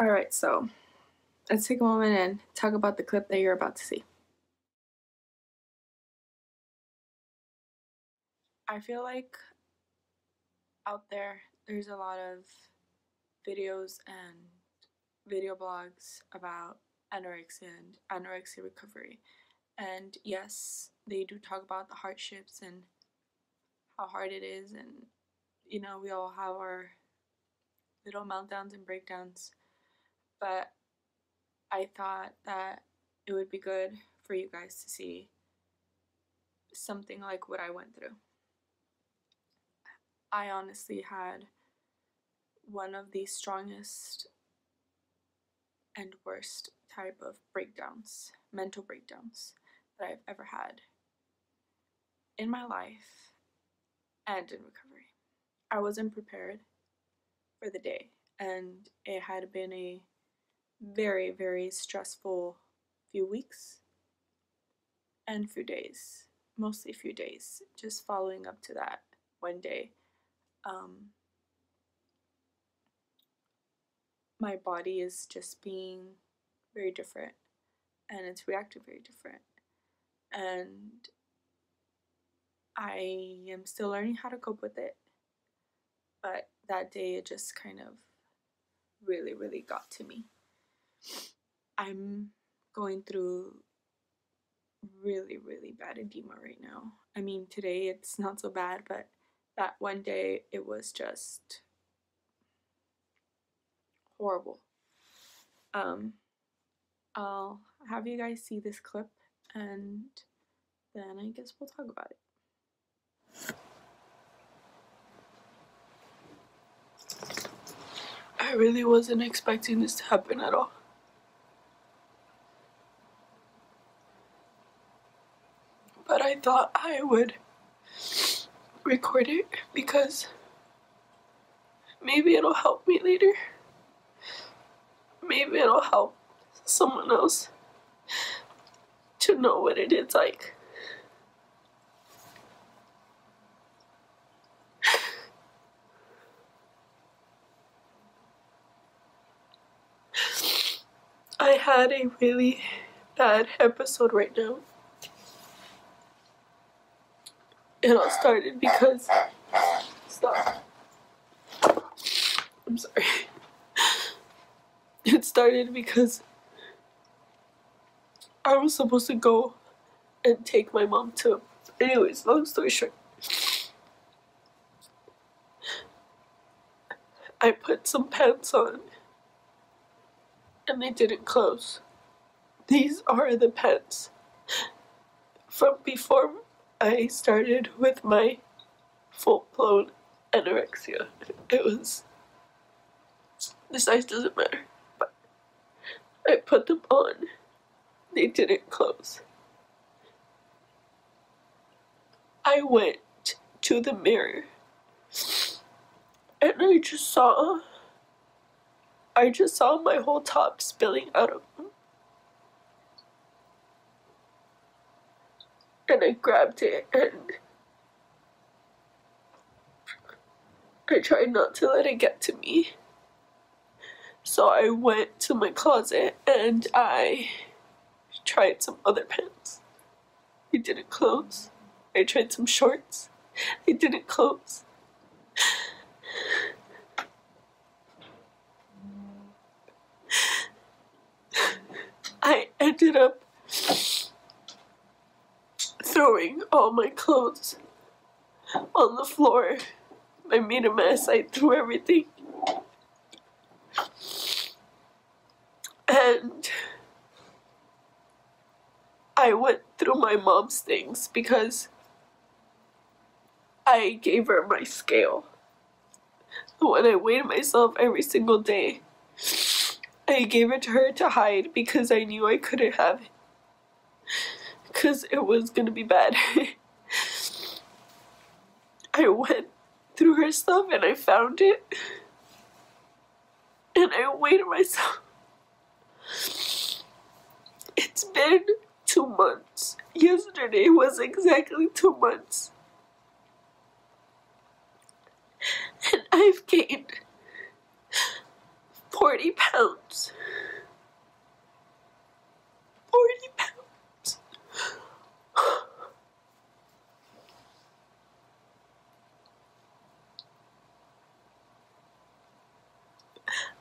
Alright, so let's take a moment and talk about the clip that you're about to see. I feel like out there's a lot of videos and video blogs about anorexia and anorexia recovery. And yes, they do talk about the hardships and how hard it is, and we all have our little meltdowns and breakdowns. But I thought that it would be good for you guys to see something like what I went through. I honestly had one of the strongest and worst type of breakdowns, mental breakdowns, that I've ever had in my life and in recovery. I wasn't prepared for the day, and it had been a very, very stressful few weeks and few days, mostly few days, just following up to that one day. My body is just being very different, and it's reacting very different, and I am still learning how to cope with it. But that day, it just kind of really, really got to me. I'm going through really, really bad edema right now. I mean, today it's not so bad, but that one day it was just horrible. I'll have you guys see this clip, and then I guess we'll talk about it. I really wasn't expecting this to happen at all. But I thought I would record it because maybe it'll help me later. Maybe it'll help someone else to know what it is like. I had a really bad episode right now. It all started because... Stop. I'm sorry. It started because I was supposed to go and take my mom to... Anyways, long story short. I put some pants on and they didn't close. These are the pants from before I started with my full-blown anorexia. It was... The size doesn't matter, but I put them on. They didn't close. I went to the mirror and I just saw my whole top spilling out of them. And I grabbed it and I tried not to let it get to me. So I went to my closet and I tried some other pants. They didn't close. I tried some shorts. They didn't close. I ended up throwing all my clothes on the floor. I made a mess. I threw everything. And I went through my mom's things because I gave her my scale. When I weighed myself every single day, I gave it to her to hide because I knew I couldn't have it. Because it was gonna be bad. I went through her stuff and I found it. And I weighed myself. It's been 2 months. Yesterday was exactly 2 months. And I've gained 40 pounds. 40 pounds.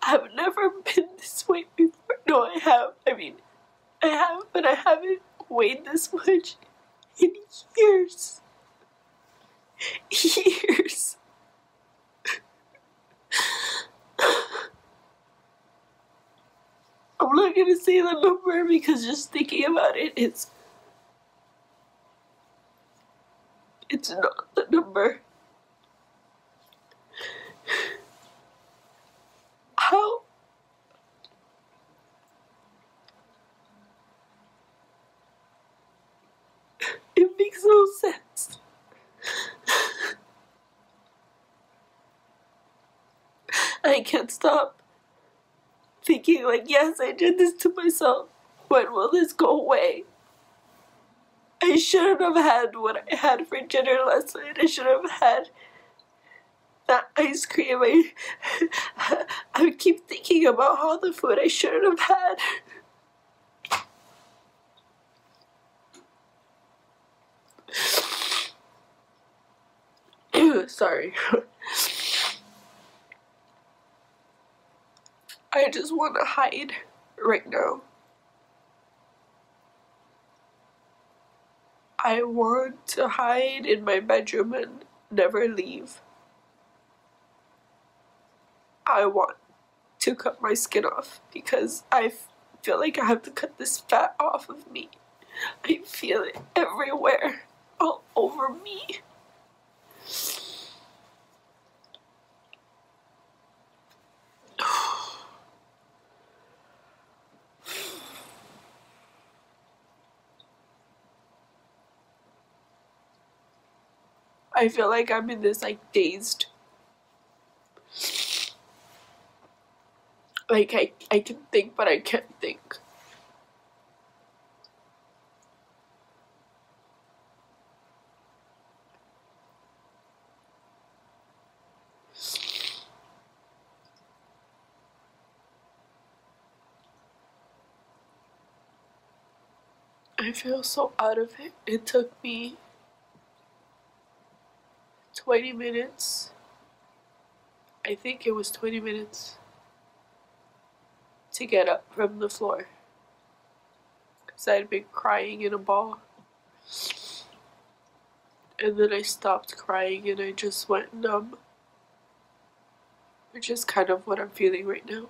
I've never been this way before. No, I have. I mean, I have, but I haven't weighed this much in years. Years. I'm not gonna say the number because just thinking about it, it's not the number. How? It makes no sense. I can't stop thinking like, yes, I did this to myself. When will this go away? I shouldn't have had what I had for dinner last night. I should have had that ice cream. I keep thinking about all the food I should have had. Sorry. I just want to hide right now. I want to hide in my bedroom and never leave. I want to cut my skin off because I feel like I have to cut this fat off of me. I feel it everywhere, all over me. I feel like I'm in this like dazed, like I can think but I can't think. I feel so out of it. It took me 20 minutes. I think it was 20 minutes to get up from the floor because I had been crying in a ball. And then I stopped crying and I just went numb, which is kind of what I'm feeling right now.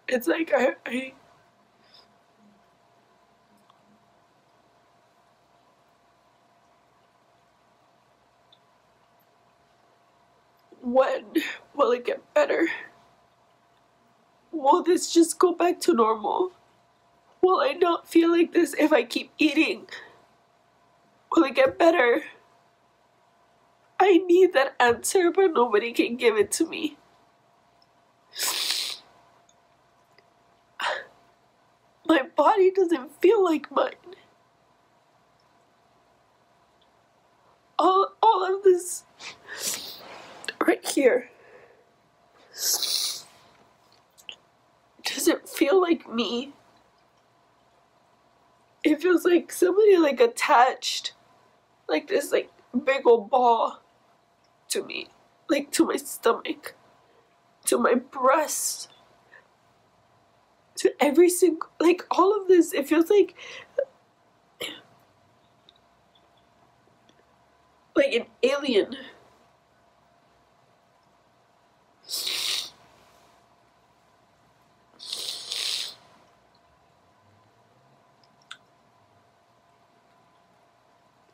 It's like when will it get better? Will this just go back to normal? Will I not feel like this if I keep eating? Will it get better? I need that answer, but nobody can give it to me. My body doesn't feel like mine. All of this right here doesn't feel like me. It feels like somebody like attached like this like big old ball to me, like to my stomach, to my breast, to every single, like all of this. It feels like an alien.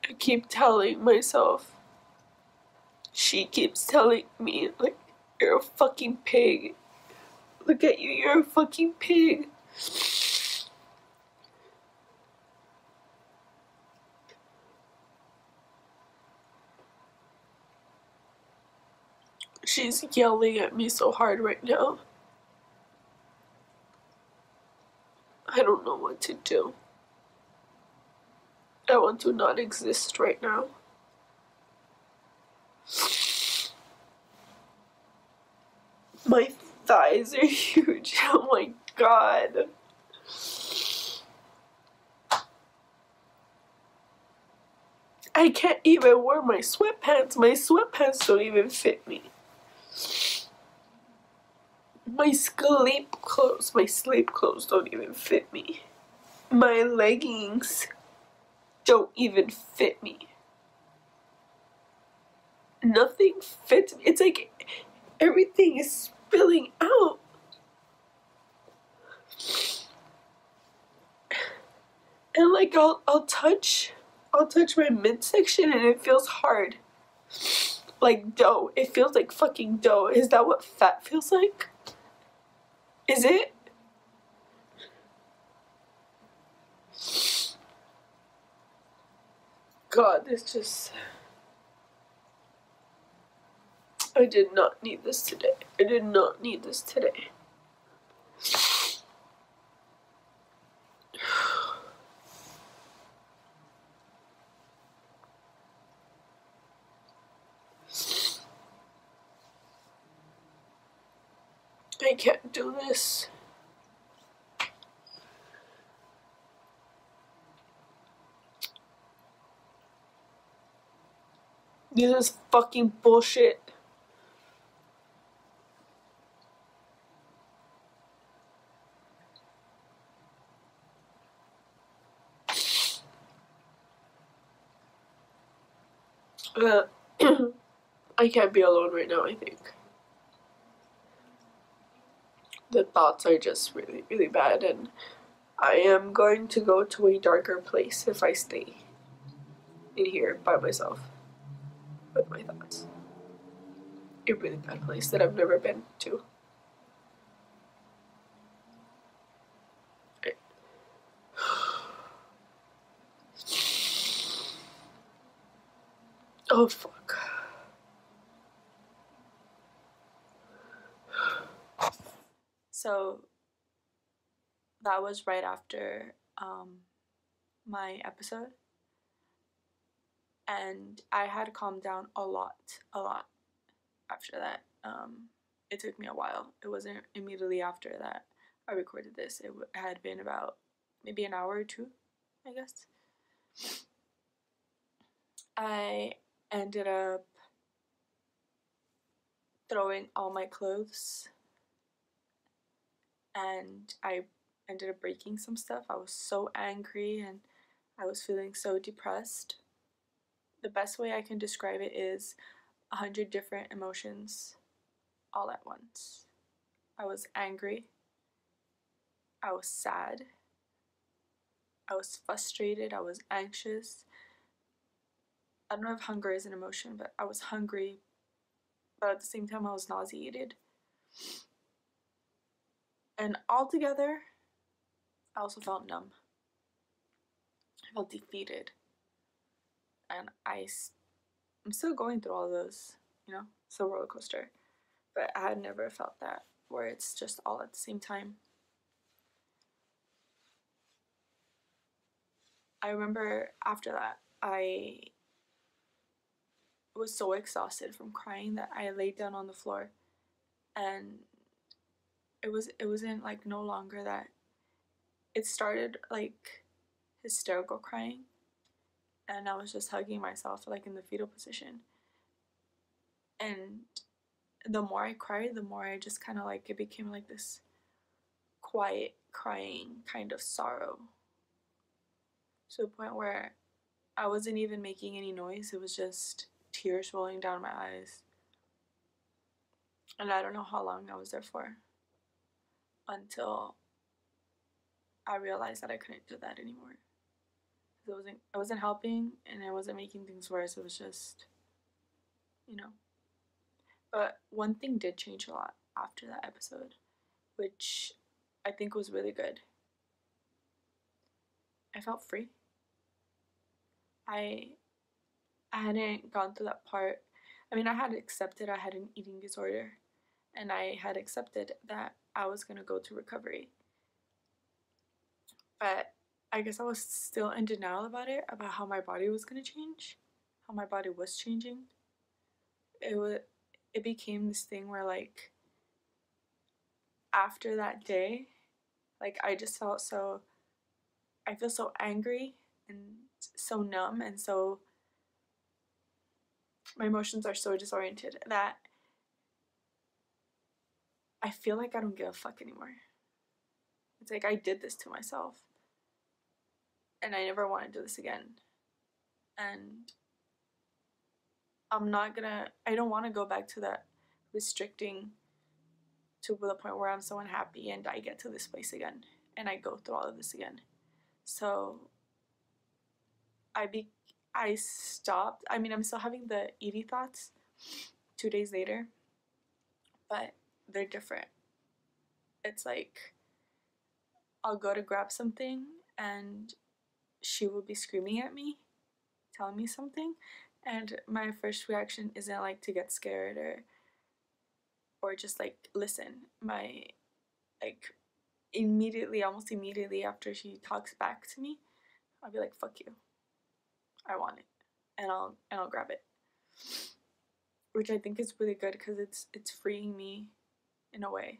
I keep telling myself, she keeps telling me, like, you're a fucking pig. Look at you, you're a fucking pig. She's yelling at me so hard right now. I don't know what to do. I want to not exist right now. My thighs are huge. Oh my god. I can't even wear my sweatpants. My sweatpants don't even fit me. My sleep clothes don't even fit me. My leggings don't even fit me. Nothing fits me. It's like everything is spilling out. And like I'll touch my midsection and it feels hard. Like dough. It feels like fucking dough. Is that what fat feels like? Is it? God, this just... I did not need this today. I did not need this today. I can't do this. This is fucking bullshit. I can't be alone right now, I think. The thoughts are just really, really bad, and I am going to go to a darker place if I stay in here by myself with my thoughts. A really bad place that I've never been to. Oh fuck. So that was right after my episode, and I had calmed down a lot after that. It took me a while. It wasn't immediately after that I recorded this. It had been about maybe an hour or two, I guess. I ended up throwing all my clothes, and I ended up breaking some stuff. I was so angry and I was feeling so depressed. The best way I can describe it is 100 different emotions all at once. I was angry. I was sad. I was frustrated. I was anxious. I don't know if hunger is an emotion, but I was hungry. But at the same time, I was nauseated. And altogether, I also felt numb. I felt defeated. And I'm still going through all of those, you know? It's a roller coaster. But I had never felt that, where it's just all at the same time. I remember after that, I was so exhausted from crying that I laid down on the floor, and it wasn't like no longer that it started like hysterical crying, and I was just hugging myself like in the fetal position. And the more I cried, the more I just kind of like, it became like this quiet crying kind of sorrow, to the point where I wasn't even making any noise. It was just tears rolling down my eyes. And I don't know how long I was there for, until I realized that I couldn't do that anymore. It wasn't helping, and it wasn't making things worse. It was just, you know. But one thing did change a lot after that episode, which I think was really good. I felt free. I hadn't gone through that part. I mean, I had accepted I had an eating disorder, and I had accepted that I was going to go to recovery. But I guess I was still in denial about it, about how my body was gonna change, how my body was changing. It became this thing where, like, after that day, like, I just felt so, I feel so angry and so numb, and so my emotions are so disoriented that I feel like I don't give a fuck anymore. It's like I did this to myself and I never want to do this again. And I don't want to go back to that restricting to the point where I'm so unhappy and I get to this place again and I go through all of this again. So I stopped. I mean, I'm still having the ED thoughts 2 days later, but they're different. It's like I'll go to grab something and she will be screaming at me, telling me something, and my first reaction isn't like to get scared or just like listen. My like almost immediately after she talks back to me, I'll be like, fuck you. I want it. And I'll grab it. Which I think is really good because it's freeing me in a way.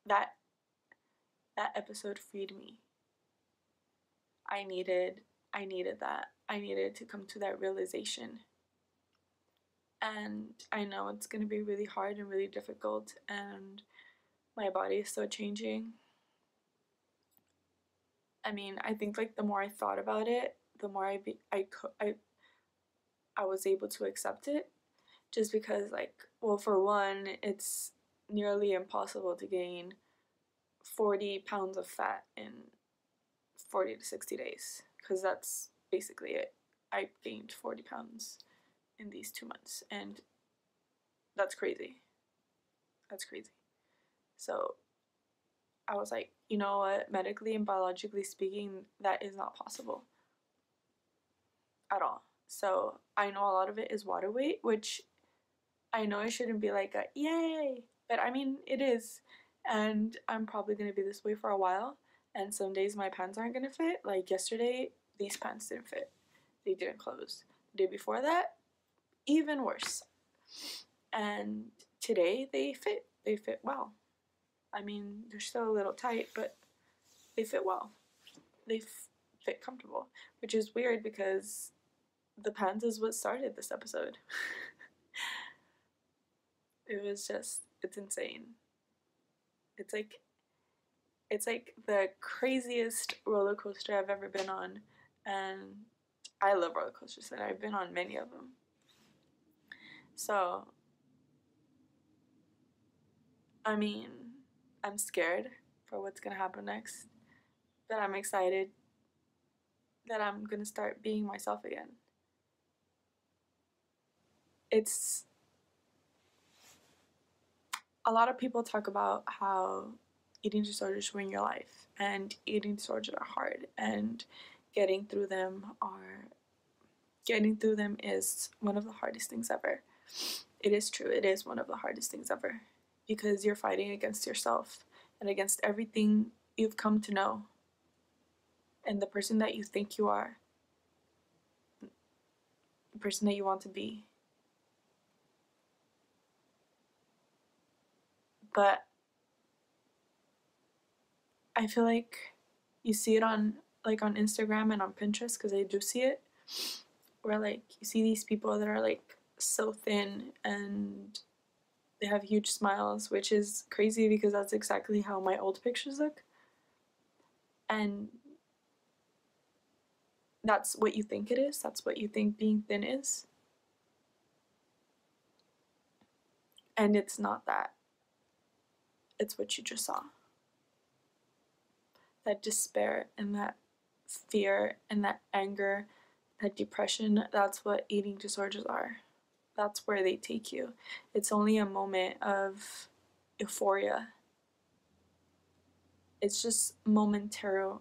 That episode freed me. I needed that. I needed to come to that realization. And I know it's going to be really hard and really difficult, and my body is still changing. I mean, I think like the more I thought about it, the more I was able to accept it, just because, like, well, for one, it's nearly impossible to gain 40 pounds of fat in 40 to 60 days, because that's basically it. I gained 40 pounds in these 2 months, and that's crazy. That's crazy. So I was like, you know what, medically and biologically speaking, that is not possible at all. So I know a lot of it is water weight, which I know it shouldn't be like a yay, but I mean, it is. And I'm probably going to be this way for a while. And some days my pants aren't going to fit. Like yesterday, these pants didn't fit. They didn't close. The day before that, even worse. And today they fit. They fit well. I mean, they're still a little tight, but they fit well. They fit comfortable, which is weird because the pants is what started this episode. It was just, it's insane. It's like the craziest roller coaster I've ever been on, and I love roller coasters, and I've been on many of them. So, I mean, I'm scared for what's gonna happen next, but I'm excited that I'm gonna start being myself again. It's a lot of people talk about how eating disorders ruin your life, and eating disorders are hard, and getting through them is one of the hardest things ever. It is true, it is one of the hardest things ever, because you're fighting against yourself and against everything you've come to know and the person that you think you are, the person that you want to be. But I feel like you see it on Instagram and on Pinterest, because I do see it, where like you see these people that are like so thin and they have huge smiles, which is crazy because that's exactly how my old pictures look. And that's what you think it is. That's what you think being thin is. And it's not that. It's what you just saw. That despair and that fear and that anger, that depression, that's what eating disorders are. That's where they take you. It's only a moment of euphoria. It's just momentary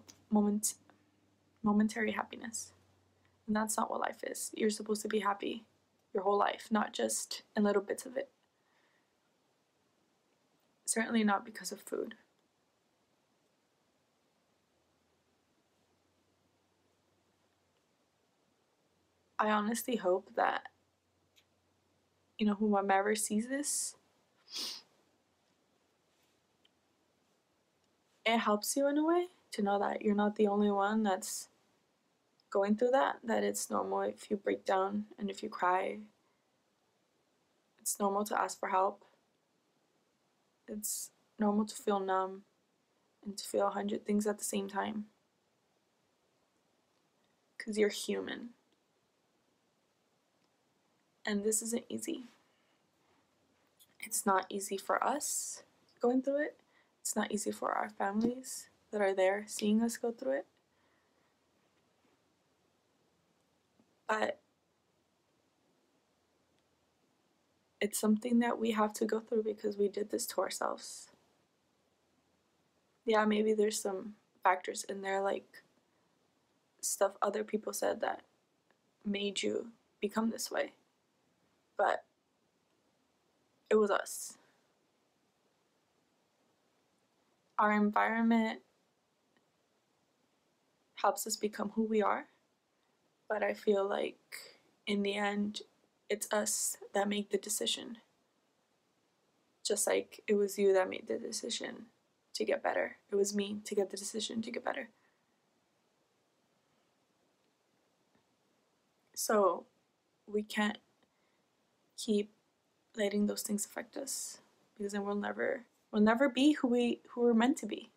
happiness. And that's not what life is. You're supposed to be happy your whole life, not just in little bits of it. Certainly not because of food. I honestly hope that, you know, whomever sees this, it helps you in a way to know that you're not the only one that's going through that, that it's normal if you break down and if you cry. It's normal to ask for help. It's normal to feel numb and to feel 100 things at the same time. Because you're human. And this isn't easy. It's not easy for us going through it. It's not easy for our families that are there seeing us go through it. But it's something that we have to go through because we did this to ourselves. Yeah, maybe there's some factors in there like stuff other people said that made you become this way. But it was us. Our environment helps us become who we are. But I feel like in the end, it's us that make the decision. Just like it was you that made the decision to get better. It was me to get the decision to get better. So we can't keep letting those things affect us, because then we'll never be who we're meant to be.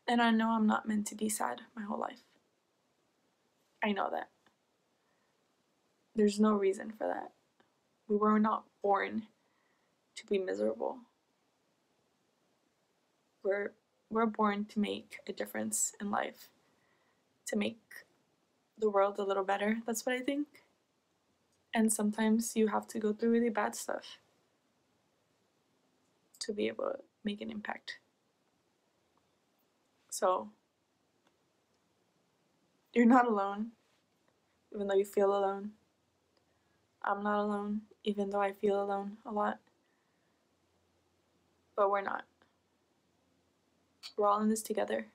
And I know I'm not meant to be sad my whole life. I know that. There's no reason for that. We were not born to be miserable. We're born to make a difference in life, to make the world a little better. That's what I think. And sometimes you have to go through really bad stuff to be able to make an impact. So you're not alone, even though you feel alone. I'm not alone, even though I feel alone a lot. But we're not. We're all in this together.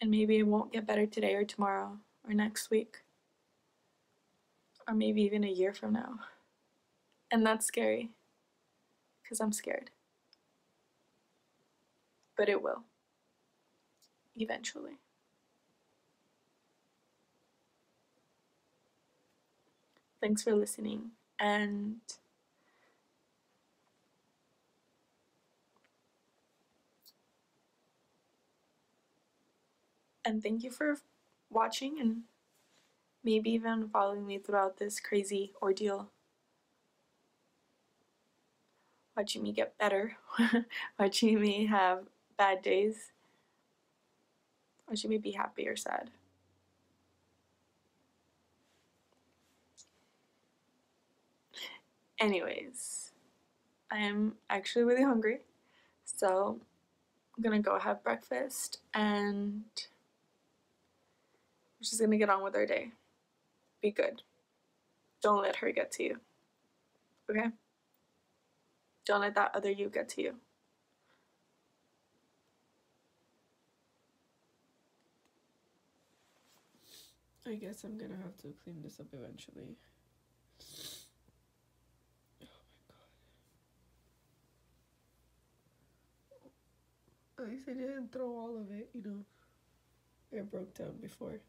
And maybe it won't get better today or tomorrow or next week. Or maybe even a year from now. And that's scary. Because I'm scared. But it will. Eventually. Thanks for listening. And thank you for watching and maybe even following me throughout this crazy ordeal. Watching me get better. Watching me have bad days. Watching me be happy or sad. Anyways, I am actually really hungry. So I'm gonna go have breakfast and we're just gonna get on with our day. Be good. Don't let her get to you. Okay? Don't let that other you get to you. I guess I'm gonna have to clean this up eventually. Oh my god. At least I didn't throw all of it, you know. It broke down before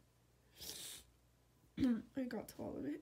I got to all of it.